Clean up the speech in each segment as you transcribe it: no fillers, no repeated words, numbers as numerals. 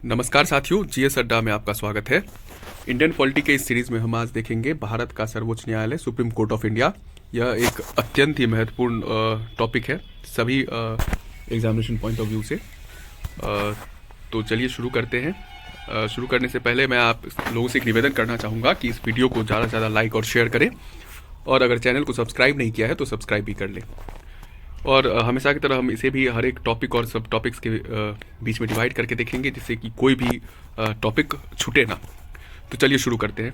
नमस्कार साथियों, जीएस अड्डा में आपका स्वागत है। इंडियन पॉलिटी के इस सीरीज में हम आज देखेंगे भारत का सर्वोच्च न्यायालय सुप्रीम कोर्ट ऑफ इंडिया। यह एक अत्यंत ही महत्वपूर्ण टॉपिक है सभी एग्जामिनेशन पॉइंट ऑफ व्यू से। तो चलिए शुरू करते हैं। शुरू करने से पहले मैं आप लोगों से एक निवेदन करना चाहूँगा कि इस वीडियो को ज़्यादा से ज़्यादा लाइक और शेयर करें, और अगर चैनल को सब्सक्राइब नहीं किया है तो सब्सक्राइब भी कर लें। और हमेशा की तरह हम इसे भी हर एक टॉपिक और सब टॉपिक्स के बीच में डिवाइड करके देखेंगे, जिससे कि कोई भी टॉपिक छूटे ना। तो चलिए शुरू करते हैं।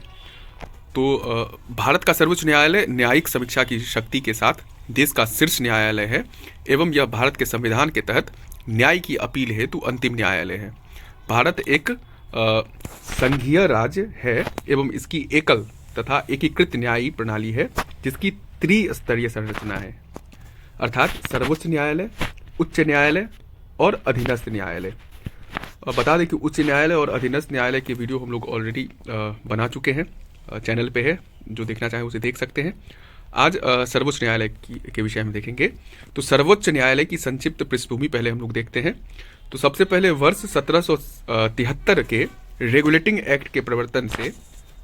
तो भारत का सर्वोच्च न्यायालय न्यायिक समीक्षा की शक्ति के साथ देश का शीर्ष न्यायालय है, एवं यह भारत के संविधान के तहत न्याय की अपील हेतु अंतिम न्यायालय है। भारत एक संघीय राज्य है एवं इसकी एकल तथा एकीकृत न्यायिक प्रणाली है, जिसकी त्रिस्तरीय संरचना है, अर्थात सर्वोच्च न्यायालय, उच्च न्यायालय और अधीनस्थ न्यायालय। बता दें कि उच्च न्यायालय और अधीनस्थ न्यायालय की वीडियो हम लोग ऑलरेडी बना चुके हैं, चैनल पे है, जो देखना चाहें उसे देख सकते हैं। आज सर्वोच्च न्यायालय के विषय में देखेंगे। तो सर्वोच्च न्यायालय की संक्षिप्त पृष्ठभूमि पहले हम लोग देखते हैं। तो सबसे पहले वर्ष 1773 के रेगुलेटिंग एक्ट के प्रवर्तन से,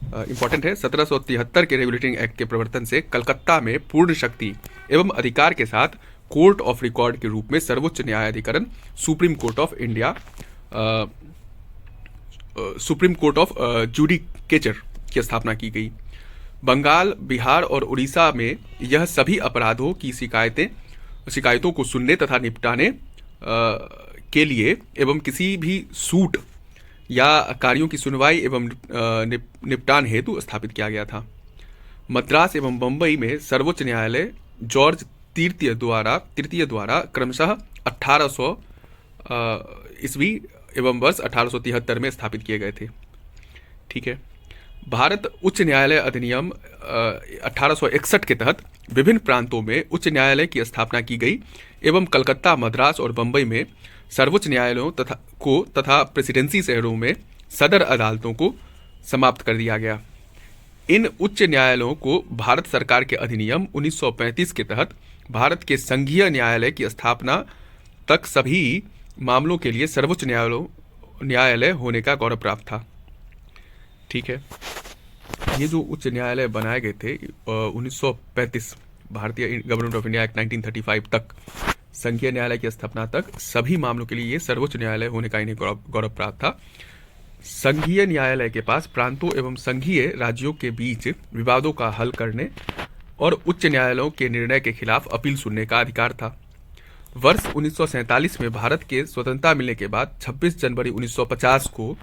इंपॉर्टेंट है, 1773 के रेगुलेटिंग एक्ट के प्रवर्तन से कलकत्ता में पूर्ण शक्ति एवं अधिकार के साथ कोर्ट ऑफ रिकॉर्ड के रूप में सर्वोच्च न्यायाधिकरण supreme court of India, supreme court of judicature की स्थापना की गई। बंगाल, बिहार और उड़ीसा में यह सभी अपराधों की शिकायतों को सुनने तथा निपटाने के लिए एवं किसी भी सूट या कार्यों की सुनवाई एवं निपटान हेतु स्थापित किया गया था। मद्रास एवं बम्बई में सर्वोच्च न्यायालय जॉर्ज तृतीय द्वारा क्रमशः 1800 ईस्वी एवं वर्ष 1873 में स्थापित किए गए थे। ठीक है। भारत उच्च न्यायालय अधिनियम 1861 के तहत विभिन्न प्रांतों में उच्च न्यायालय की स्थापना की गई एवं कलकत्ता, मद्रास और बम्बई में सर्वोच्च न्यायालयों तथा प्रेसिडेंसी शहरों में सदर अदालतों को समाप्त कर दिया गया। इन उच्च न्यायालयों को भारत सरकार के अधिनियम 1935 के तहत भारत के संघीय न्यायालय की स्थापना तक सभी मामलों के लिए सर्वोच्च न्यायालय होने का गौरव प्राप्त था। ठीक है। ये जो उच्च न्यायालय बनाए गए थे 1935, भारतीय गवर्नमेंट ऑफ इंडिया एक्ट 1935 तक, संघीय न्यायालय की स्थापना तक सभी मामलों के लिए ये सर्वोच्च न्यायालय होने का इन्हें गौरव प्राप्त था। संघीय न्यायालय के पास प्रांतों एवं संघीय राज्यों के बीच विवादों का हल करने और उच्च न्यायालयों के निर्णय के खिलाफ अपील सुनने का अधिकार था। वर्ष 1947 में भारत के स्वतंत्रता मिलने के बाद 26 जनवरी 1950 को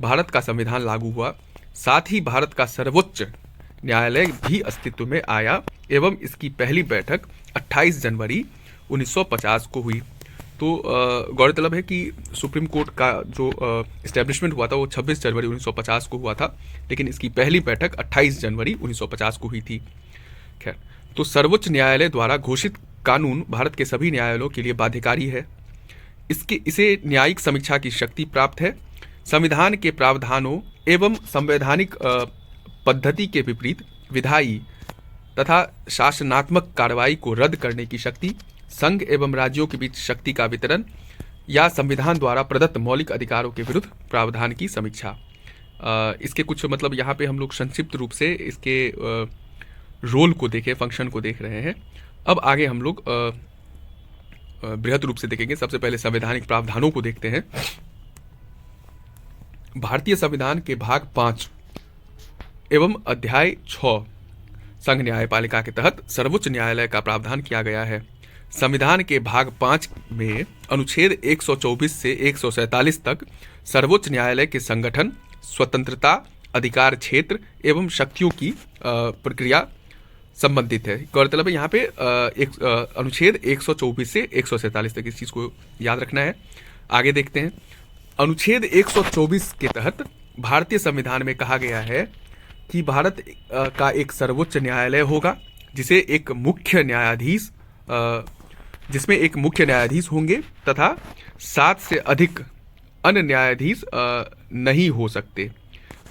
भारत का संविधान लागू हुआ। साथ ही भारत का सर्वोच्च न्यायालय भी अस्तित्व में आया एवं इसकी पहली बैठक 28 जनवरी 1950 को हुई। तो गौरतलब है कि सुप्रीम कोर्ट का जो इस्टेब्लिशमेंट हुआ था वो 26 जनवरी 1950 को हुआ था, लेकिन इसकी पहली बैठक 28 जनवरी 1950 को हुई थी। खैर, तो सर्वोच्च न्यायालय द्वारा घोषित कानून भारत के सभी न्यायालयों के लिए बाध्यकारी है। इसे न्यायिक समीक्षा की शक्ति प्राप्त है। संविधान के प्रावधानों एवं संवैधानिक पद्धति के विपरीत विधायी तथा शासनात्मक कार्रवाई को रद्द करने की शक्ति, संघ एवं राज्यों के बीच शक्ति का वितरण या संविधान द्वारा प्रदत्त मौलिक अधिकारों के विरुद्ध प्रावधान की समीक्षा। इसके कुछ मतलब यहाँ पे हम लोग संक्षिप्त रूप से इसके रोल को देखें, फंक्शन को देख रहे हैं। अब आगे हम लोग बृहद रूप से देखेंगे। सबसे पहले संवैधानिक प्रावधानों को देखते हैं। भारतीय संविधान के भाग 5 एवं अध्याय 6 संघ न्यायपालिका के तहत सर्वोच्च न्यायालय का प्रावधान किया गया है। संविधान के भाग 5 में अनुच्छेद 124 से 147 तक सर्वोच्च न्यायालय के संगठन, स्वतंत्रता, अधिकार क्षेत्र एवं शक्तियों की प्रक्रिया संबंधित है। गौरतलब है यहाँ पे अनुच्छेद 124 से 147 तक, इस चीज़ को याद रखना है। आगे देखते हैं। अनुच्छेद 124 के तहत भारतीय संविधान में कहा गया है कि भारत का एक सर्वोच्च न्यायालय होगा, जिसमें एक मुख्य न्यायाधीश होंगे तथा 7 से अधिक अन्य न्यायाधीश नहीं हो सकते,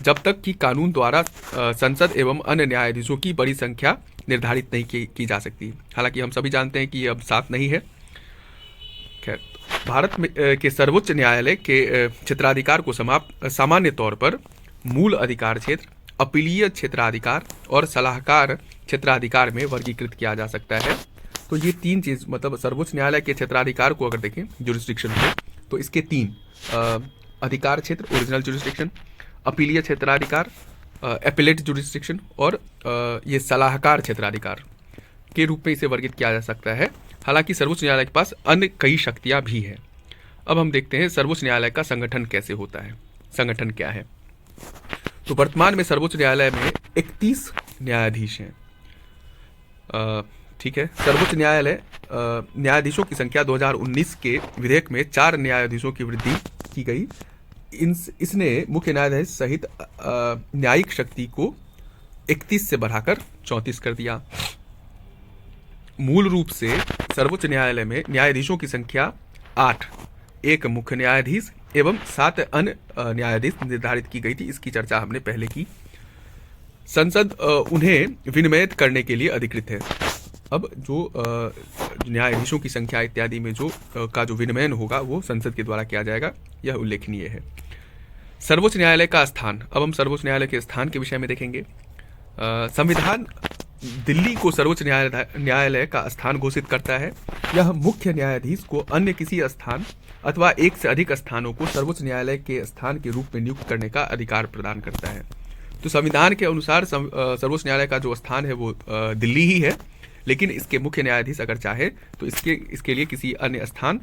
जब तक कि कानून द्वारा संसद एवं अन्य न्यायाधीशों की बड़ी संख्या निर्धारित नहीं की जा सकती। हालांकि हम सभी जानते हैं कि अब 7 नहीं है। खैर, भारत में के सर्वोच्च न्यायालय के क्षेत्राधिकार को सामान्य तौर पर मूल अधिकार क्षेत्र, अपीलीय क्षेत्राधिकार और सलाहकार क्षेत्राधिकार में वर्गीकृत किया जा सकता है। तो ये तीन चीज़, मतलब सर्वोच्च न्यायालय के क्षेत्राधिकार को अगर देखें जुरिस्डिक्शन को, तो इसके तीन अधिकार क्षेत्र, ओरिजिनल जुरिस्डिक्शन, अपीलीय क्षेत्राधिकार, एपिलेट जुरिस्डिक्शन, और ये सलाहकार क्षेत्राधिकार के रूप में इसे वर्गीकृत किया जा सकता है। हालांकि सर्वोच्च न्यायालय के पास अन्य कई शक्तियां भी हैं। अब हम देखते हैं सर्वोच्च न्यायालय का संगठन कैसे होता है, संगठन क्या है। तो वर्तमान में सर्वोच्च न्यायालय में 31 न्यायाधीश हैं। ठीक है, सर्वोच्च न्यायालय न्यायाधीशों की संख्या 2019 के विधेयक में 4 न्यायाधीशों की वृद्धि की गई। इसने मुख्य न्यायाधीश सहित न्यायिक शक्ति को 31 से बढ़ाकर 34 कर दिया। मूल रूप से सर्वोच्च न्यायालय में न्यायाधीशों की संख्या 8, एक मुख्य न्यायाधीश एवं 7 अन्य न्यायाधीश निर्धारित की गई थी। इसकी चर्चा हमने पहले की। संसद उन्हें विनियमित करने के लिए अधिकृत है। अब जो न्यायाधीशों की संख्या इत्यादि में जो विनिमयन होगा वो संसद के द्वारा किया जाएगा, यह उल्लेखनीय है। सर्वोच्च न्यायालय का स्थान, अब हम सर्वोच्च न्यायालय के स्थान के विषय में देखेंगे। संविधान दिल्ली को सर्वोच्च न्यायालय का स्थान घोषित करता है। यह मुख्य न्यायाधीश को अन्य किसी स्थान अथवा एक से अधिक स्थानों को सर्वोच्च न्यायालय के स्थान के रूप में नियुक्त करने का अधिकार प्रदान करता है। तो संविधान के अनुसार सर्वोच्च न्यायालय का जो स्थान है वो दिल्ली ही है, लेकिन इसके मुख्य न्यायाधीश अगर चाहे तो इसके लिए किसी अन्य स्थान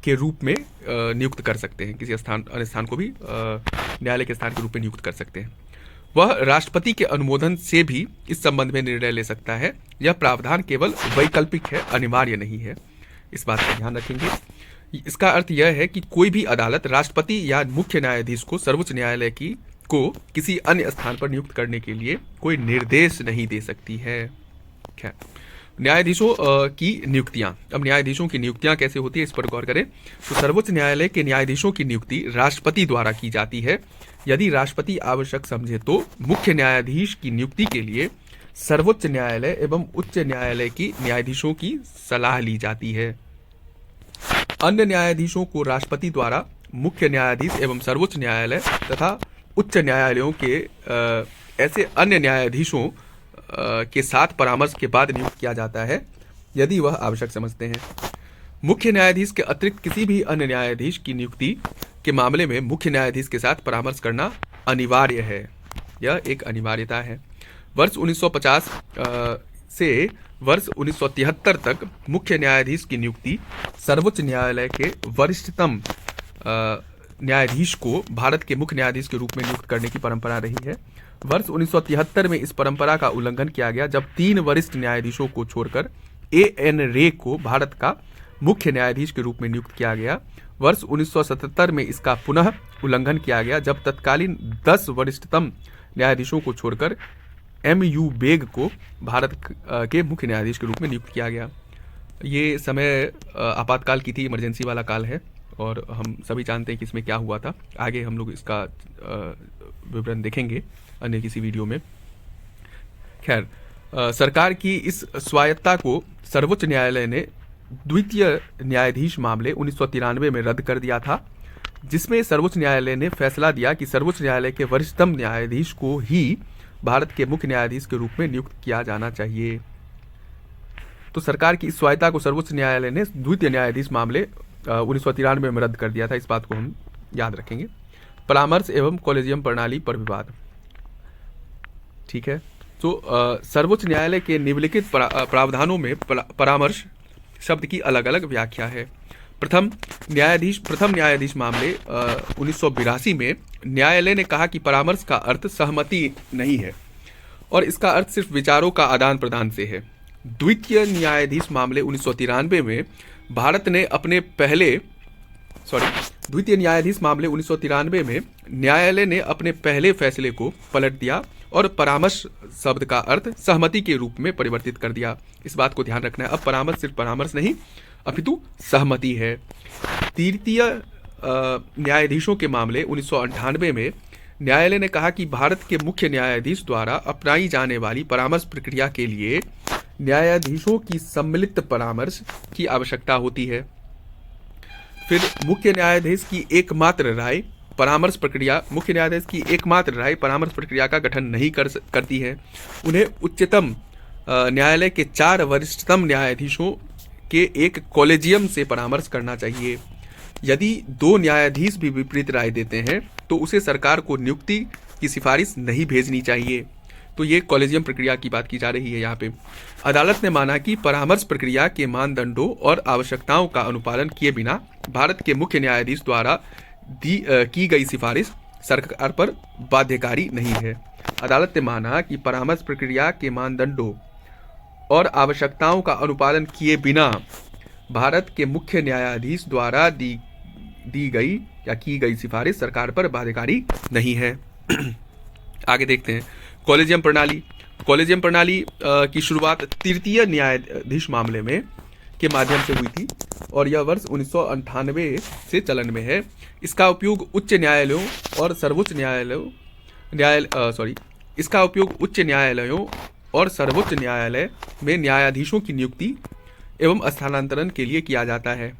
के रूप में नियुक्त कर सकते हैं, किसी अन्य स्थान को भी न्यायालय के स्थान के रूप में नियुक्त कर सकते हैं। वह राष्ट्रपति के अनुमोदन से भी इस संबंध में निर्णय ले सकता है। यह प्रावधान केवल वैकल्पिक है, अनिवार्य नहीं है। इस बात का ध्यान रखेंगे। इसका अर्थ यह है कि कोई भी अदालत राष्ट्रपति या मुख्य न्यायाधीश को सर्वोच्च न्यायालय को किसी अन्य स्थान पर नियुक्त करने के लिए कोई निर्देश नहीं दे सकती है। खैर, न्यायाधीशों की नियुक्तियां। अब न्यायाधीशों की नियुक्तियां कैसे होती है, इस पर गौर करें। तो सर्वोच्च न्यायालय के न्यायाधीशों की नियुक्ति राष्ट्रपति द्वारा की जाती है। यदि राष्ट्रपति आवश्यक समझे तो मुख्य न्यायाधीश की नियुक्ति के लिए सर्वोच्च न्यायालय एवं उच्च न्यायालय की न्यायाधीशों की सलाह ली जाती है। अन्य न्यायाधीशों को राष्ट्रपति द्वारा मुख्य न्यायाधीश एवं सर्वोच्च न्यायालय तथा उच्च न्यायालयों के ऐसे अन्य न्यायाधीशों के साथ परामर्श के बाद नियुक्त किया जाता है, यदि वह आवश्यक समझते हैं। मुख्य न्यायाधीश के अतिरिक्त किसी भी अन्य न्यायाधीश की नियुक्ति के मामले में मुख्य न्यायाधीश के साथ परामर्श करना अनिवार्य है। यह एक अनिवार्यता है। वर्ष 1950 से वर्ष 1973 तक मुख्य न्यायाधीश की नियुक्ति सर्वोच्च न्यायालय के वरिष्ठतम न्यायाधीश को भारत के मुख्य न्यायाधीश के रूप में नियुक्त करने की परंपरा रही है। वर्ष 1973 में इस परंपरा का उल्लंघन किया गया, जब 3 वरिष्ठ न्यायाधीशों को छोड़कर A.N. रे को भारत का मुख्य न्यायाधीश के रूप में नियुक्त किया गया। वर्ष 1977 में इसका पुनः उल्लंघन किया गया, जब तत्कालीन 10 वरिष्ठतम न्यायाधीशों को छोड़कर M.U. बेग को भारत के मुख्य न्यायाधीश के रूप में नियुक्त किया गया। ये समय आपातकाल की थी, इमरजेंसी वाला काल है, और हम सभी जानते हैं कि इसमें क्या हुआ था। आगे हम लोग इसका विवरण देखेंगे अन्य किसी वीडियो में। खैर, सरकार की इस स्वायत्तता को सर्वोच्च न्यायालय ने द्वितीय न्यायाधीश मामले 1993 में रद्द कर दिया था, जिसमें सर्वोच्च न्यायालय ने फैसला दिया कि सर्वोच्च न्यायालय के वरिष्ठतम न्यायाधीश को ही भारत के मुख्य न्यायाधीश के रूप में नियुक्त किया जाना चाहिए। तो सरकार की इस स्वायत्तता को सर्वोच्च न्यायालय ने द्वितीय न्यायाधीश मामले 1993 में रद्द कर दिया था। इस बात को हम याद रखेंगे। परामर्श एवं कॉलेजियम प्रणाली पर विवाद। ठीक है, तो सर्वोच्च न्यायालय के निम्नलिखित प्रावधानों में परामर्श शब्द की अलग अलग व्याख्या है। प्रथम न्यायाधीश मामले 1982 में न्यायालय ने कहा कि परामर्श का अर्थ सहमति नहीं है और इसका अर्थ सिर्फ विचारों का आदान प्रदान से है। द्वितीय न्यायाधीश मामले 1993 में द्वितीय न्यायाधीश मामले 1993 में न्यायालय ने अपने पहले फैसले को पलट दिया और परामर्श शब्द का अर्थ सहमति के रूप में परिवर्तित कर दिया। इस बात को ध्यान रखना है। अब परामर्श सिर्फ परामर्श नहीं अपितु सहमति है। तृतीय न्यायाधीशों के मामले 1998 में न्यायालय ने कहा कि भारत के मुख्य न्यायाधीश द्वारा अपनाई जाने वाली परामर्श प्रक्रिया के लिए न्यायाधीशों की सम्मिलित परामर्श की आवश्यकता होती है। फिर मुख्य न्यायाधीश की एकमात्र राय परामर्श प्रक्रिया मुख्य न्यायाधीश की एकमात्र राय परामर्श प्रक्रिया का गठन नहीं करती है। उन्हें उच्चतम न्यायालय के 4 वरिष्ठतम न्यायाधीशों के एक कॉलेजियम से परामर्श करना चाहिए। यदि 2 न्यायाधीश भी विपरीत राय देते हैं तो उसे सरकार को नियुक्ति की सिफारिश नहीं भेजनी चाहिए। तो ये कॉलेजियम प्रक्रिया की बात की जा रही है यहाँ पे। अदालत ने माना कि परामर्श प्रक्रिया के मानदंडों और आवश्यकताओं का अनुपालन किए बिना भारत के मुख्य न्यायाधीश द्वारा की गई सिफारिश सरकार पर बाध्यकारी नहीं है। अदालत ने माना कि परामर्श प्रक्रिया के मानदंडों और आवश्यकताओं का अनुपालन किए बिना भारत के मुख्य न्यायाधीश द्वारा दी गई या की गई सिफारिश सरकार पर बाध्यकारी नहीं है। आगे देखते हैं कॉलेजियम प्रणाली। कॉलेजियम प्रणाली की शुरुआत तृतीय न्यायाधीश मामले में के माध्यम से हुई थी और यह वर्ष 1998 से चलन में है। इसका उपयोग उच्च न्यायालयों और सर्वोच्च न्यायालय में न्यायाधीशों की नियुक्ति एवं स्थानांतरण के लिए किया जाता है।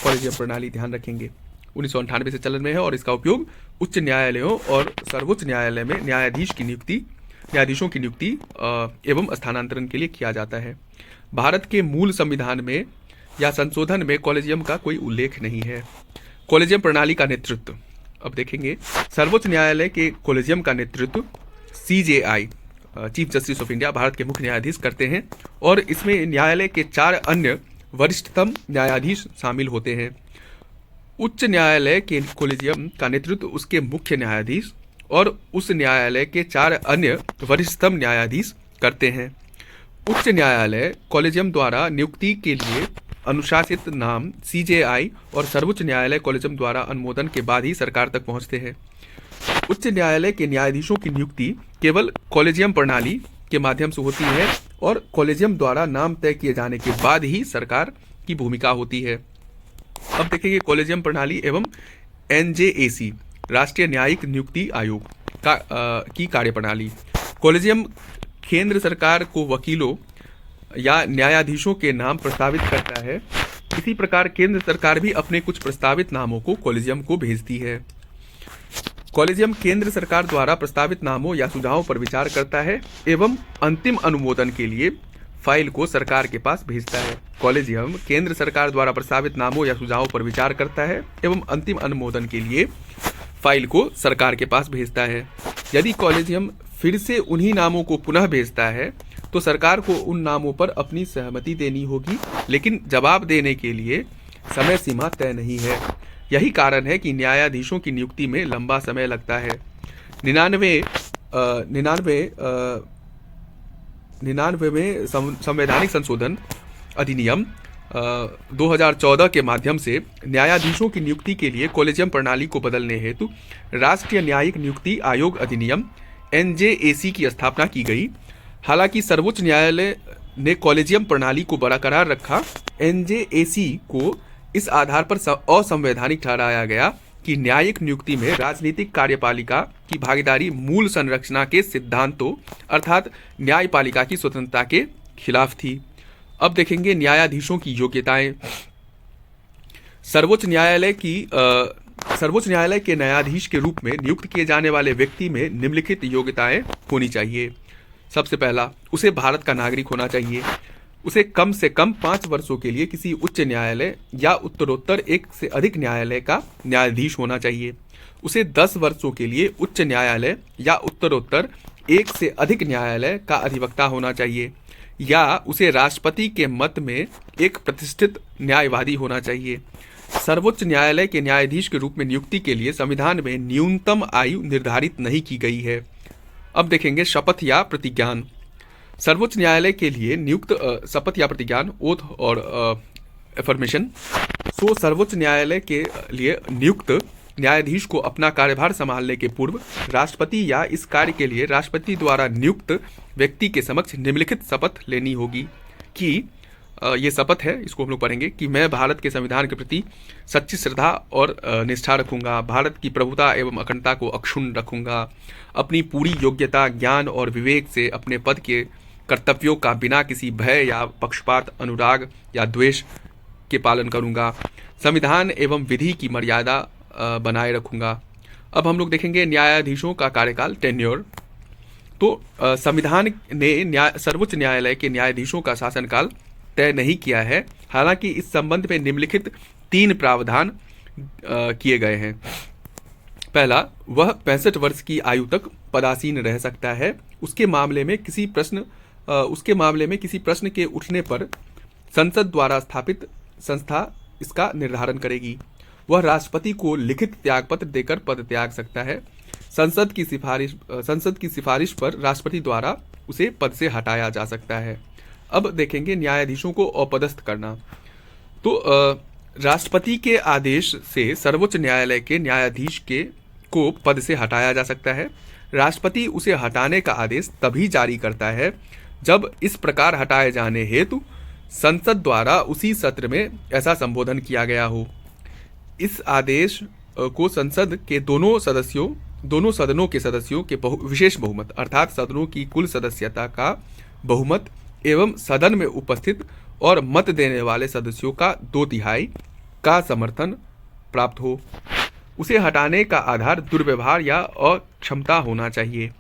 कॉलेजियम प्रणाली ध्यान रखेंगे 1998 से चलन में है और इसका उपयोग उच्च न्यायालयों और सर्वोच्च न्यायालय में न्यायाधीशों की नियुक्ति एवं स्थानांतरण के लिए किया जाता है। भारत के मूल संविधान में या संशोधन में कॉलेजियम का कोई उल्लेख नहीं है। कॉलेजियम प्रणाली का नेतृत्व अब देखेंगे। सर्वोच्च न्यायालय के कॉलेजियम का नेतृत्व CJI chief justice of India Bharat के मुख्य न्यायाधीश करते हैं और इसमें न्यायालय के 4 अन्य वरिष्ठतम न्यायाधीश शामिल होते हैं। उच्च न्यायालय के कॉलेजियम का नेतृत्व उसके मुख्य न्यायाधीश और उस न्यायालय के 4 अन्य वरिष्ठतम न्यायाधीश करते हैं। उच्च न्यायालय कॉलेजियम द्वारा नियुक्ति के लिए अनुशासित नाम CJI और सर्वोच्च न्यायालय कॉलेजियम द्वारा अनुमोदन के बाद ही सरकार तक पहुंचते हैं। उच्च न्यायालय के न्यायाधीशों की नियुक्ति केवल कॉलेजियम प्रणाली के माध्यम से होती है और कॉलेजियम द्वारा नाम तय किए जाने के बाद ही सरकार की भूमिका होती है। अब देखेंगे कॉलेजियम प्रणाली एवं NJAC राष्ट्रीय न्यायिक नियुक्ति आयोग की कार्यप्रणाली। कॉलेजियम केंद्र सरकार को वकीलों या न्यायाधीशों के नाम प्रस्तावित करता है। इसी प्रकार केंद्र सरकार भी अपने कुछ प्रस्तावित नामों को कॉलेजियम को भेजती है। कॉलेजियम केंद्र सरकार द्वारा प्रस्तावित नामों या सुझावों पर विचार करता है एवं अंतिम अनुमोदन के लिए फाइल को सरकार के पास भेजता है। कॉलेजियम केंद्र सरकार द्वारा प्रस्तावित नामों या सुझावों पर विचार करता है एवं अंतिम अनुमोदन के लिए फाइल को सरकार के पास भेजता है। यदि कॉलेजियम फिर से उन्हीं नामों को पुनः भेजता है तो सरकार को उन नामों पर अपनी सहमति देनी होगी, लेकिन जवाब देने के लिए समय सीमा तय नहीं है। यही कारण है कि न्यायाधीशों की नियुक्ति में लंबा समय लगता है। 99 में संवैधानिक संशोधन अधिनियम 2014 के माध्यम से न्यायाधीशों की नियुक्ति के लिए कॉलेजियम प्रणाली को बदलने हेतु राष्ट्रीय न्यायिक नियुक्ति आयोग अधिनियम NJAC की स्थापना की गई। हालांकि सर्वोच्च न्यायालय ने कॉलेजियम प्रणाली को बरकरार रखा। NJAC को इस आधार पर असंवैधानिक ठहराया गया कि न्यायिक नियुक्ति में राजनीतिक कार्यपालिका की भागीदारी मूल संरचना के सिद्धांतों अर्थात न्यायपालिका की स्वतंत्रता के खिलाफ थी। अब देखेंगे न्यायाधीशों की योग्यताएं। सर्वोच्च न्यायालय के न्यायाधीश के रूप में नियुक्त किए जाने वाले व्यक्ति में निम्नलिखित योग्यताएं होनी चाहिए। सबसे पहला, उसे भारत का नागरिक होना चाहिए। उसे कम से कम 5 वर्षों के लिए किसी उच्च न्यायालय या उत्तरोत्तर 1 से अधिक न्यायालय का न्यायाधीश होना चाहिए। उसे 10 वर्षों के लिए उच्च न्यायालय या उत्तरोत्तर 1 से अधिक न्यायालय का अधिवक्ता होना चाहिए, या उसे राष्ट्रपति के मत में एक प्रतिष्ठित न्यायवादी होना चाहिए। सर्वोच्च न्यायालय के न्यायाधीश के रूप में नियुक्ति के लिए संविधान में न्यूनतम आयु निर्धारित नहीं की गई है। अब देखेंगे शपथ या प्रतिज्ञान। सर्वोच्च न्यायालय के लिए नियुक्त शपथ या प्रतिज्ञान, ओथ और एफर्मेशन। सर्वोच्च न्यायालय के लिए नियुक्त न्यायाधीश को अपना कार्यभार संभालने के पूर्व राष्ट्रपति या इस कार्य के लिए राष्ट्रपति द्वारा नियुक्त व्यक्ति के समक्ष निम्नलिखित शपथ लेनी होगी कि ये शपथ है, इसको हम लोग पढ़ेंगे कि मैं भारत के संविधान के प्रति सच्ची श्रद्धा और निष्ठा रखूंगा, भारत की प्रभुता एवं अखंडता को अक्षुण्ण रखूंगा, अपनी पूरी योग्यता, ज्ञान और विवेक से अपने पद के कर्तव्यों का बिना किसी भय या पक्षपात, अनुराग या द्वेष के पालन करूंगा, संविधान एवं विधि की मर्यादा बनाए रखूंगा। अब हम लोग देखेंगे न्यायाधीशों का कार्यकाल, टेन्योर। तो संविधान ने सर्वोच्च न्यायालय के न्यायाधीशों का शासनकाल तय नहीं किया है। हालांकि इस संबंध में निम्नलिखित 3 प्रावधान किए गए हैं। पहला, वह 65 वर्ष की आयु तक पदासीन रह सकता है। उसके मामले में किसी प्रश्न के उठने पर संसद द्वारा स्थापित संस्था इसका निर्धारण करेगी। वह राष्ट्रपति को लिखित त्यागपत्र देकर पद त्याग सकता है। संसद की सिफारिश पर राष्ट्रपति द्वारा उसे पद से हटाया जा सकता है। अब देखेंगे न्यायाधीशों को अपदस्थ करना। तो राष्ट्रपति के आदेश से सर्वोच्च न्यायालय के न्यायाधीश को पद से हटाया जा सकता है। राष्ट्रपति उसे हटाने का आदेश तभी जारी करता है जब इस प्रकार हटाए जाने हेतु संसद द्वारा उसी सत्र में ऐसा संबोधन किया गया हो। इस आदेश को संसद के दोनों सदनों के सदस्यों के विशेष बहुमत अर्थात सदनों की कुल सदस्यता का बहुमत एवं सदन में उपस्थित और मत देने वाले सदस्यों का 2/3 का समर्थन प्राप्त हो। उसे हटाने का आधार दुर्व्यवहार या अक्षमता होना चाहिए।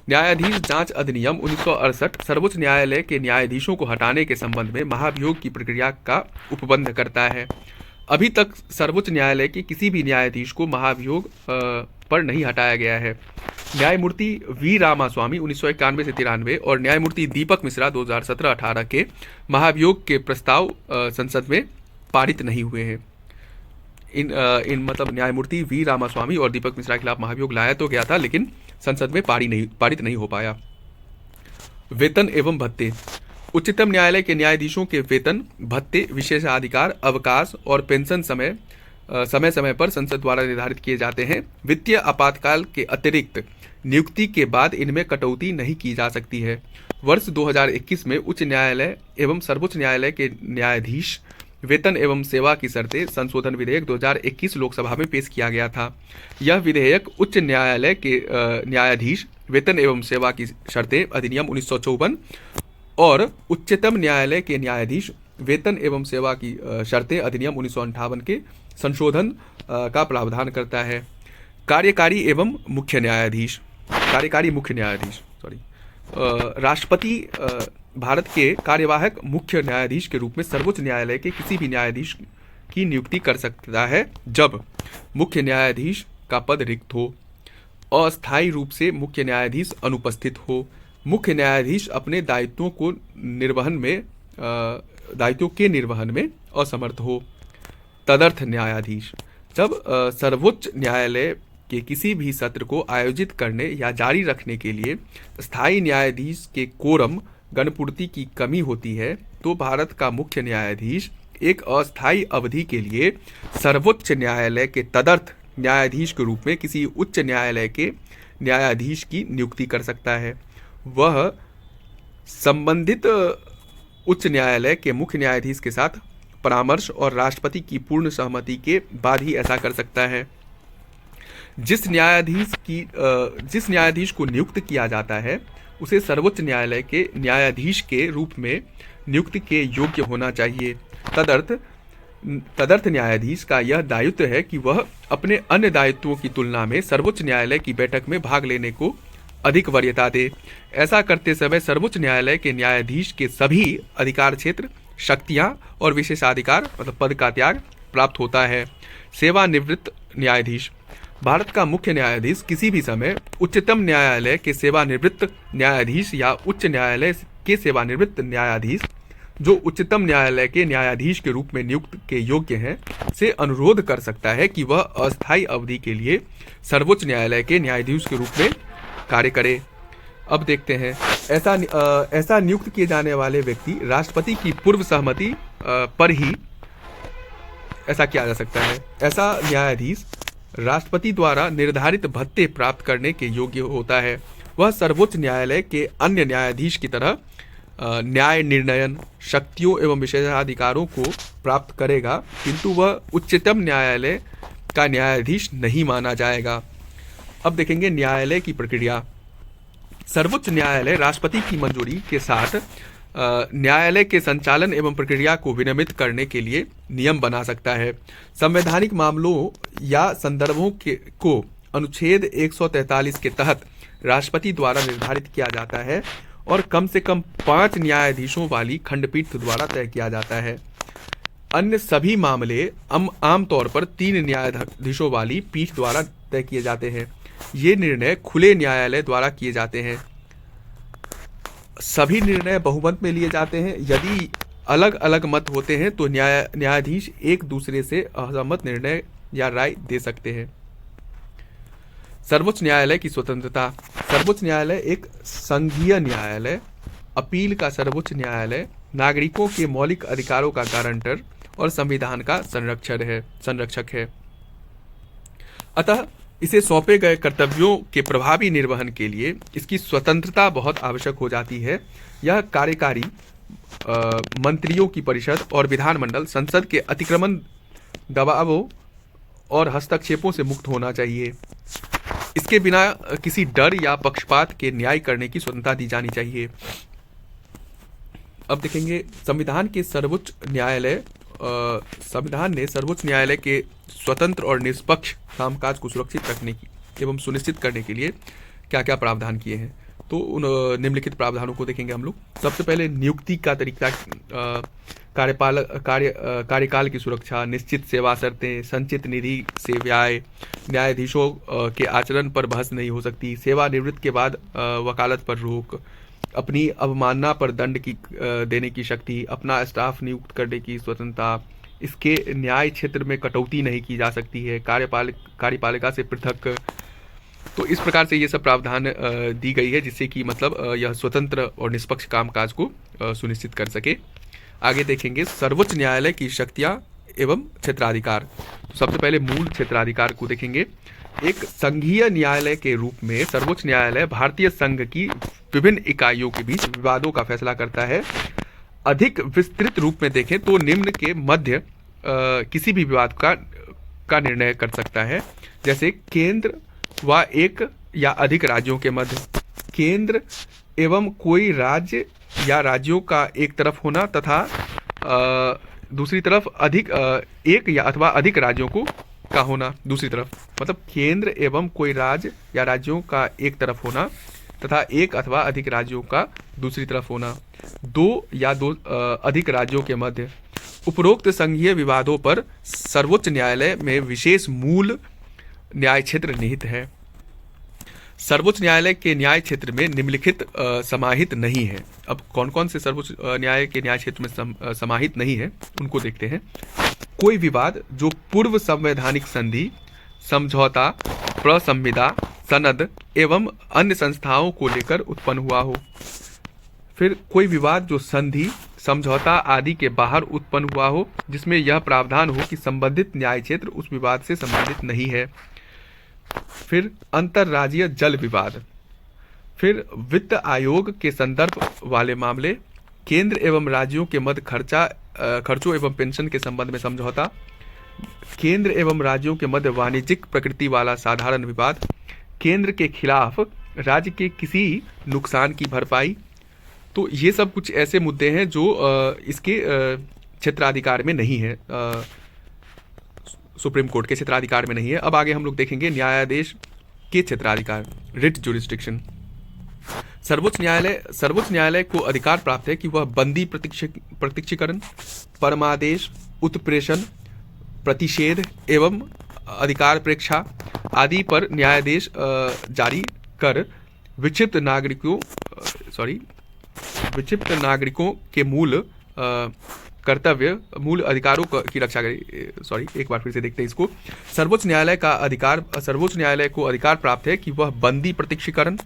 न्यायाधीश जांच अधिनियम 1968 सर्वोच्च न्यायालय के न्यायाधीशों को हटाने के संबंध में महाभियोग की प्रक्रिया का उपबंध करता है। अभी तक सर्वोच्च न्यायालय के किसी भी न्यायाधीश को महाभियोग पर नहीं हटाया गया है। न्यायमूर्ति वी रामास्वामी 1991 से 93 और न्यायमूर्ति दीपक मिश्रा 2017-18 के महाभियोग के प्रस्ताव संसद में पारित नहीं हुए हैं। इन मतलब न्यायमूर्ति वी रामास्वामी और दीपक मिश्रा के खिलाफ महाभियोग लाया तो गया था, लेकिन संसद में पारित नहीं हो पाया। वेतन एवं भत्ते। उच्चतम न्यायालय के न्यायाधीशों के वेतन, भत्ते, विशेषाधिकार, अवकाश और पेंशन समय समय पर संसद द्वारा निर्धारित किए जाते हैं। वित्तीय आपातकाल के अतिरिक्त नियुक्ति के बाद इनमें कटौती नहीं की जा सकती है। वर्ष 2021 में उच्च न्यायालय एवं सर्वोच्च न्यायालय के न्यायाधीश वेतन एवं सेवा की शर्तें संशोधन विधेयक 2021 लोकसभा में पेश किया गया था। यह विधेयक उच्च न्यायालय के न्यायाधीश वेतन एवं सेवा की शर्तें अधिनियम 1954 और उच्चतम न्यायालय के न्यायाधीश वेतन एवं सेवा की शर्तें अधिनियम 1958 के संशोधन का प्रावधान करता है। कार्यकारी मुख्य न्यायाधीश राष्ट्रपति भारत के कार्यवाहक मुख्य न्यायाधीश के रूप में सर्वोच्च न्यायालय के किसी भी न्यायाधीश की नियुक्ति कर सकता है जब मुख्य न्यायाधीश का पद रिक्त हो, अस्थायी रूप से मुख्य न्यायाधीश अनुपस्थित हो, मुख्य न्यायाधीश अपने दायित्वों के निर्वहन में असमर्थ हो। तदर्थ न्यायाधीश, जब सर्वोच्च न्यायालय के किसी भी सत्र को आयोजित करने या जारी रखने के लिए स्थायी न्यायाधीश के कोरम गणपूर्ति की कमी होती है, तो भारत का मुख्य न्यायाधीश एक अस्थायी अवधि के लिए सर्वोच्च न्यायालय के तदर्थ न्यायाधीश के रूप में किसी उच्च न्यायालय के न्यायाधीश की नियुक्ति कर सकता है। वह संबंधित उच्च न्यायालय के मुख्य न्यायाधीश के साथ परामर्श और राष्ट्रपति की पूर्ण सहमति के बाद ही ऐसा कर सकता है। जिस न्यायाधीश को नियुक्त किया जाता है उसे सर्वोच्च न्यायालय के न्यायाधीश के रूप में नियुक्ति के योग्य होना चाहिए। तदर्थ न्यायाधीश का यह दायित्व है कि वह अपने अन्य दायित्वों की तुलना में सर्वोच्च न्यायालय की बैठक में भाग लेने को अधिक वरीयता दे। ऐसा करते समय सर्वोच्च न्यायालय के न्यायाधीश के सभी अधिकार क्षेत्र, शक्तियां और विशेषाधिकार मतलब पद का त्याग प्राप्त होता है। सेवानिवृत्त न्यायाधीश, भारत का मुख्य न्यायाधीश किसी भी समय उच्चतम न्यायालय के सेवानिवृत्त न्यायाधीश या उच्च न्यायालय के सेवानिवृत्त न्यायाधीश जो उच्चतम न्यायालय के न्यायाधीश के रूप में नियुक्त के योग्य हैं से अनुरोध कर सकता है कि वह अस्थायी अवधि के लिए सर्वोच्च न्यायालय के न्यायाधीश के रूप में कार्य करे। अब देखते हैं, ऐसा नियुक्त किए जाने वाले व्यक्ति राष्ट्रपति की पूर्व सहमति पर ही ऐसा किया जा सकता है। ऐसा न्यायाधीश राष्ट्रपति द्वारा निर्धारित भत्ते प्राप्त करने के योग्य होता है। वह सर्वोच्च न्यायालय के अन्य न्यायाधीश की तरह न्याय निर्णयन शक्तियों एवं विशेषाधिकारों को प्राप्त करेगा, किंतु वह उच्चतम न्यायालय का न्यायाधीश नहीं माना जाएगा। अब देखेंगे न्यायालय की प्रक्रिया। सर्वोच्च न्यायालय राष्ट्रपति की मंजूरी के साथ न्यायालय के संचालन एवं प्रक्रिया को विनियमित करने के लिए नियम बना सकता है। संवैधानिक मामलों या संदर्भों को अनुच्छेद 143 के तहत राष्ट्रपति द्वारा निर्धारित किया जाता है और कम से कम 5 न्यायाधीशों वाली खंडपीठ द्वारा तय किया जाता है। अन्य सभी मामले आमतौर पर 3 न्यायाधीशों वाली पीठ द्वारा तय किए जाते हैं। ये निर्णय खुले न्यायालय द्वारा किए जाते हैं। सभी निर्णय बहुमत में लिए जाते हैं। यदि अलग अलग मत होते हैं तो न्यायाधीश एक दूसरे से असहमत निर्णय या राय दे सकते हैं। सर्वोच्च न्यायालय की स्वतंत्रता। सर्वोच्च न्यायालय एक संघीय न्यायालय, अपील का सर्वोच्च न्यायालय, नागरिकों के मौलिक अधिकारों का गारंटर और संविधान का संरक्षक है। अतः इसे सौंपे गए कर्तव्यों के प्रभावी निर्वहन के लिए इसकी स्वतंत्रता बहुत आवश्यक हो जाती है। यह कार्यकारी मंत्रियों की परिषद और विधानमंडल संसद के अतिक्रमण, दबावों और हस्तक्षेपों से मुक्त होना चाहिए। इसके बिना किसी डर या पक्षपात के न्याय करने की स्वतंत्रता दी जानी चाहिए। अब देखेंगे संविधान ने सर्वोच्च न्यायालय के स्वतंत्र और निष्पक्ष कामकाज को सुरक्षित रखने की एवं सुनिश्चित करने के लिए क्या क्या प्रावधान किए हैं। तो उन निम्नलिखित प्रावधानों को देखेंगे हम लोग। सबसे पहले नियुक्ति का तरीका, कार्यकाल की सुरक्षा, निश्चित सेवा शर्तें, संचित निधि से व्यय, न्यायाधीशों के आचरण पर बहस नहीं हो सकती, सेवानिवृत्ति के बाद वकालत पर रोक, अपनी अवमानना पर दंड देने की शक्ति, अपना स्टाफ नियुक्त करने की स्वतंत्रता, इसके न्याय क्षेत्र में कटौती नहीं की जा सकती है, कार्यपालिका से पृथक। तो इस प्रकार से ये सब प्रावधान दी गई है जिससे कि मतलब यह स्वतंत्र और निष्पक्ष कामकाज को सुनिश्चित कर सके। आगे देखेंगे सर्वोच्च न्यायालय की शक्तियाँ एवं क्षेत्राधिकार। तो सबसे पहले मूल क्षेत्राधिकार को देखेंगे। एक संघीय न्यायालय के रूप में सर्वोच्च न्यायालय भारतीय संघ की विभिन्न इकाइयों के बीच विवादों का फैसला करता है। अधिक विस्तृत रूप में देखें तो निम्न के मध्य किसी भी विवाद का निर्णय कर सकता है, जैसे केंद्र व एक या अधिक राज्यों के मध्य, केंद्र एवं कोई राज्य या राज्यों का एक तरफ होना तथा दूसरी तरफ एक या अथवा अधिक राज्यों का होना दूसरी तरफ, मतलब केंद्र एवं कोई राज्य या राज्यों का एक तरफ होना तथा एक अथवा अधिक राज्यों का दूसरी तरफ होना, दो या दो अधिक राज्यों के मध्य। उपरोक्त संघीय विवादों पर सर्वोच्च न्यायालय में विशेष मूल न्याय क्षेत्र निहित है। सर्वोच्च न्यायालय के न्याय क्षेत्र में निम्नलिखित समाहित नहीं है। अब कौन कौन से सर्वोच्च न्यायालय के न्याय क्षेत्र में समाहित नहीं है उनको देखते हैं। कोई विवाद जो पूर्व संवैधानिक संधि, समझौता, प्रसंविदा, सनद एवं अन्य संस्थाओं को लेकर उत्पन्न हुआ हो। फिर कोई विवाद जो संधि, समझौता आदि के बाहर उत्पन्न हुआ हो, जिसमें यह प्रावधान हो कि संबंधित न्याय क्षेत्र उस विवाद से संबंधित नहीं है। फिर अंतर्राज्यीय जल विवाद। फिर वित्त आयोग के संदर्भ वाले मामले, केंद्र एवं राज्यों के मध्य खर्चों एवं पेंशन के संबंध में समझौता, केंद्र एवं राज्यों के मध्य वाणिज्यिक प्रकृति वाला साधारण विवाद, केंद्र के खिलाफ राज्य के किसी नुकसान की भरपाई। तो ये सब कुछ ऐसे मुद्दे हैं जो इसके क्षेत्राधिकार में नहीं है, सुप्रीम कोर्ट के क्षेत्राधिकार में नहीं है। अब आगे हम लोग देखेंगे न्यायाधीश के क्षेत्राधिकार, रिट जुरिस्डिक्शन। सर्वोच्च न्यायालय को अधिकार प्राप्त है कि वह बंदी प्रत्यक्षीकरण, परमादेश, उत्प्रेषण, प्रतिषेध एवं अधिकार प्रेक्षा आदि पर न्यायादेश जारी कर विक्षिप्त नागरिकों के मूल कर्तव्य, मूल अधिकारों की रक्षा करे। एक बार फिर से देखते हैं इसको। सर्वोच्च न्यायालय को अधिकार प्राप्त है कि वह बंदी प्रत्यक्षीकरण,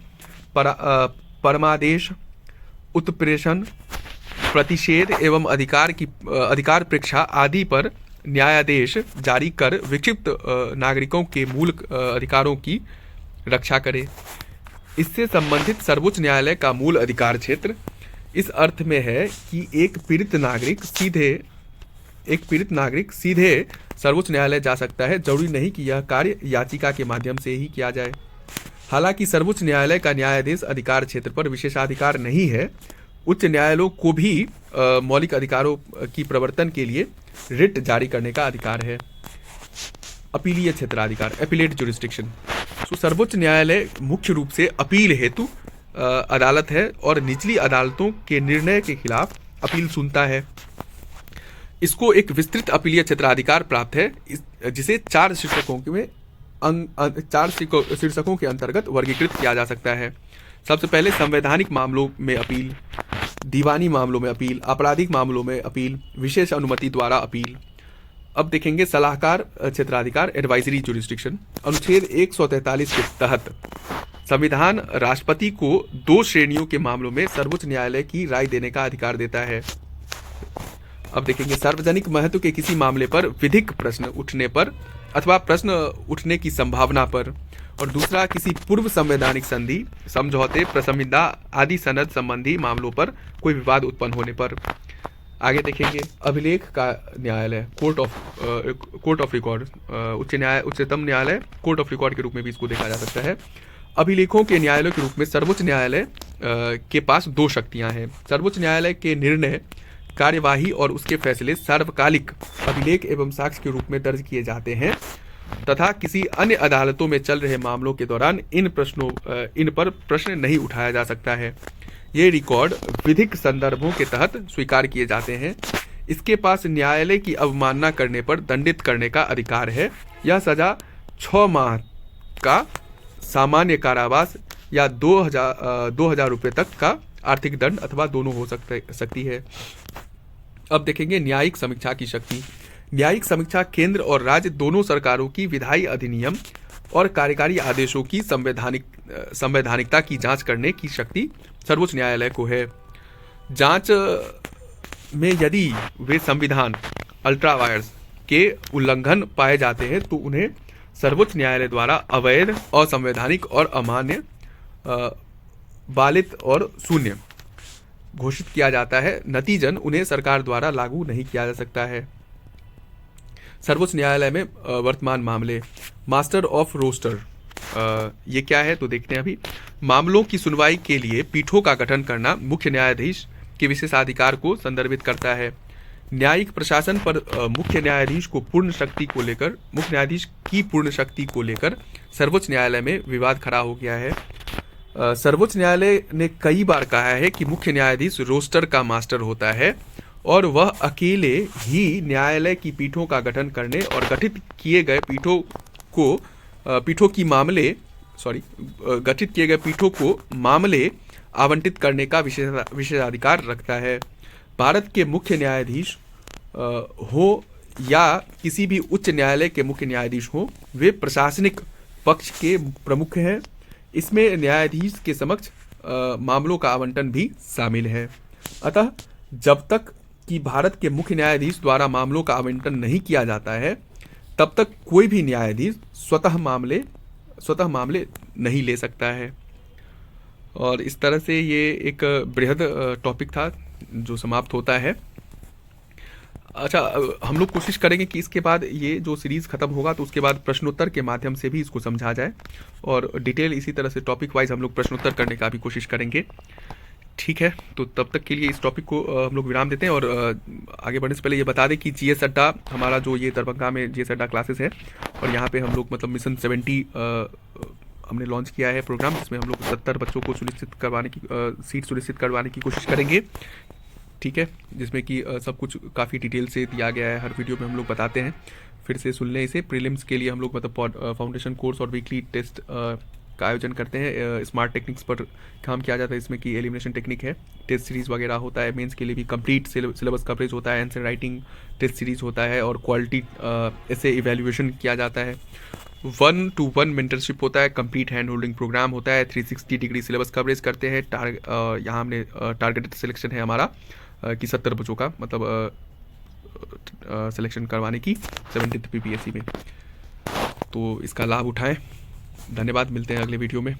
परमादेश, उत्प्रेषण, प्रतिषेध एवं अधिकार प्रेक्षा आदि पर न्यायादेश जारी कर विक्षिप्त नागरिकों के मूल अधिकारों की रक्षा करे। इससे संबंधित सर्वोच्च न्यायालय का मूल अधिकार क्षेत्र इस अर्थ में है कि एक पीड़ित नागरिक सीधे सर्वोच्च न्यायालय जा सकता है, जरूरी नहीं कि यह कार्य याचिका के माध्यम से ही किया जाए। हालांकि सर्वोच्च न्यायालय का न्यायाधीश अधिकार क्षेत्र पर विशेषाधिकार नहीं है, उच्च न्यायालयों को भी मौलिक अधिकारों की प्रवर्तन के लिए रिट जारी करने का अधिकार है। अपीलीय क्षेत्राधिकार, एपिलेट जुरिस्डिक्शन। तो सर्वोच्च न्यायालय मुख्य रूप से अपील हेतु अदालत है और निचली अदालतों के निर्णय के खिलाफ अपील सुनता है। इसको एक विस्तृत अपीलीय क्षेत्राधिकार प्राप्त है, जिसे 4 शीर्षकों के अंतर्गत वर्गीकृत किया जा सकता है। सबसे पहले संवैधानिक मामलों में अपील, दीवानी मामलों में अपील, आपराधिक मामलों में अपील, विशेष अनुमति द्वारा अपील। अब देखेंगे सलाहकार क्षेत्राधिकार, एडवाइजरी जुरिस्डिक्शन। अनुच्छेद 143 के तहत संविधान राष्ट्रपति को 2 श्रेणियों के मामलों में सर्वोच्च न्यायालय की राय देने का अधिकार देता है। अब देखेंगे सार्वजनिक महत्व के किसी मामले पर विधिक प्रश्न उठने पर अथवा प्रश्न उठने की संभावना पर, और दूसरा किसी पूर्व संवैधानिक संधि, समझौते, प्रसंविदा आदि सनद संबंधी मामलों पर कोई विवाद उत्पन्न होने पर। आगे देखेंगे अभिलेख का न्यायालय, कोर्ट ऑफ रिकॉर्ड। उच्चतम न्यायालय कोर्ट ऑफ रिकॉर्ड के रूप में भी इसको देखा जा सकता है। अभिलेखों के न्यायालय के रूप में सर्वोच्च न्यायालय के पास 2 शक्तियां हैं। सर्वोच्च न्यायालय के निर्णय, कार्यवाही और उसके फैसले सार्वकालिक अभिलेख एवं साक्ष्य के रूप में दर्ज किए जाते हैं तथा किसी अन्य अदालतों में चल रहे मामलों के दौरान इन पर प्रश्न नहीं उठाया जा सकता है। ये रिकॉर्ड विधिक संदर्भों के तहत स्वीकार किए जाते हैं। इसके पास न्यायालय की अवमानना करने पर दंडित करने का अधिकार है। यह सजा 6 माह का सामान्य कारावास या 2000 रुपये तक का आर्थिक दंड अथवा दोनों हो सकती है। अब देखेंगे न्यायिक समीक्षा की शक्ति। न्यायिक समीक्षा केंद्र और राज्य दोनों सरकारों की विधायी अधिनियम और कार्यकारी आदेशों की संवैधानिकता की जांच करने की शक्ति सर्वोच्च न्यायालय को है। जांच में यदि वे संविधान, अल्ट्रा वायर्स के उल्लंघन पाए जाते हैं तो उन्हें सर्वोच्च न्यायालय द्वारा अवैध, असंवैधानिक और अमान्य, बालित और शून्य घोषित किया जाता है। नतीजन उन्हें सरकार द्वारा लागू नहीं किया जा सकता है। सर्वोच्च न्यायालय में वर्तमान मामले, मास्टर ऑफ रोस्टर, ये क्या है तो देखते हैं अभी। मामलों की सुनवाई के लिए पीठों का गठन करना मुख्य न्यायाधीश के विशेषाधिकार को संदर्भित करता है। न्यायिक प्रशासन पर मुख्य न्यायाधीश की पूर्ण शक्ति को लेकर सर्वोच्च न्यायालय में विवाद खड़ा हो गया है। सर्वोच्च न्यायालय ने कई बार कहा है कि मुख्य न्यायाधीश रोस्टर का मास्टर होता है और वह अकेले ही न्यायालय की पीठों का गठन करने और गठित किए गए पीठों को मामले आवंटित करने का विशेषाधिकार रखता है। भारत के मुख्य न्यायाधीश हो या किसी भी उच्च न्यायालय के मुख्य न्यायाधीश हो, वे प्रशासनिक पक्ष के प्रमुख हैं। इसमें न्यायाधीश के समक्ष मामलों का आवंटन भी शामिल है। अतः जब तक कि भारत के मुख्य न्यायाधीश द्वारा मामलों का आवंटन नहीं किया जाता है, तब तक कोई भी न्यायाधीश स्वतः मामले नहीं ले सकता है। और इस तरह से ये एक बृहद टॉपिक था जो समाप्त होता है। अच्छा, हम लोग कोशिश करेंगे कि इसके बाद ये जो सीरीज़ ख़त्म होगा तो उसके बाद प्रश्नोत्तर के माध्यम से भी इसको समझा जाए और डिटेल इसी तरह से टॉपिक वाइज हम लोग प्रश्नोत्तर करने का भी कोशिश करेंगे। ठीक है, तो तब तक के लिए इस टॉपिक को हम लोग विराम देते हैं। और आगे बढ़ने से पहले ये बता दें कि जीएस अड्डा, हमारा जो ये दरभंगा में जीएस अड्डा क्लासेस है और यहाँ पे हम लोग मतलब मिशन 70 हमने लॉन्च किया है प्रोग्राम, जिसमें हम लोग 70 बच्चों को सीट सुनिश्चित करवाने की कोशिश करेंगे। ठीक है, जिसमें कि सब कुछ काफ़ी डिटेल से दिया गया है, हर वीडियो में हम लोग बताते हैं। फिर से सुन लें इसे। प्रीलिम्स के लिए हम लोग मतलब फाउंडेशन कोर्स और वीकली टेस्ट का आयोजन करते हैं। स्मार्ट टेक्निक्स पर काम किया जाता है, इसमें कि एलिमिनेशन टेक्निक है, टेस्ट सीरीज़ वगैरह होता है। मेंस के लिए भी कंप्लीट सिलेबस कवरेज होता है, आंसर राइटिंग टेस्ट सीरीज़ होता है और क्वालिटी ऐसे इवेल्युएशन किया जाता है। 1-to-1 मेंटरशिप होता है, कंप्लीट हैंड होल्डिंग प्रोग्राम होता है, 360 डिग्री सिलेबस कवरेज करते हैं। यहाँ हमने टारगेटेड सिलेक्शन है हमारा कि 70 बच्चों का मतलब सिलेक्शन करवाने की 70th PPSC में। तो इसका लाभ उठाएं। धन्यवाद, मिलते हैं अगले वीडियो में।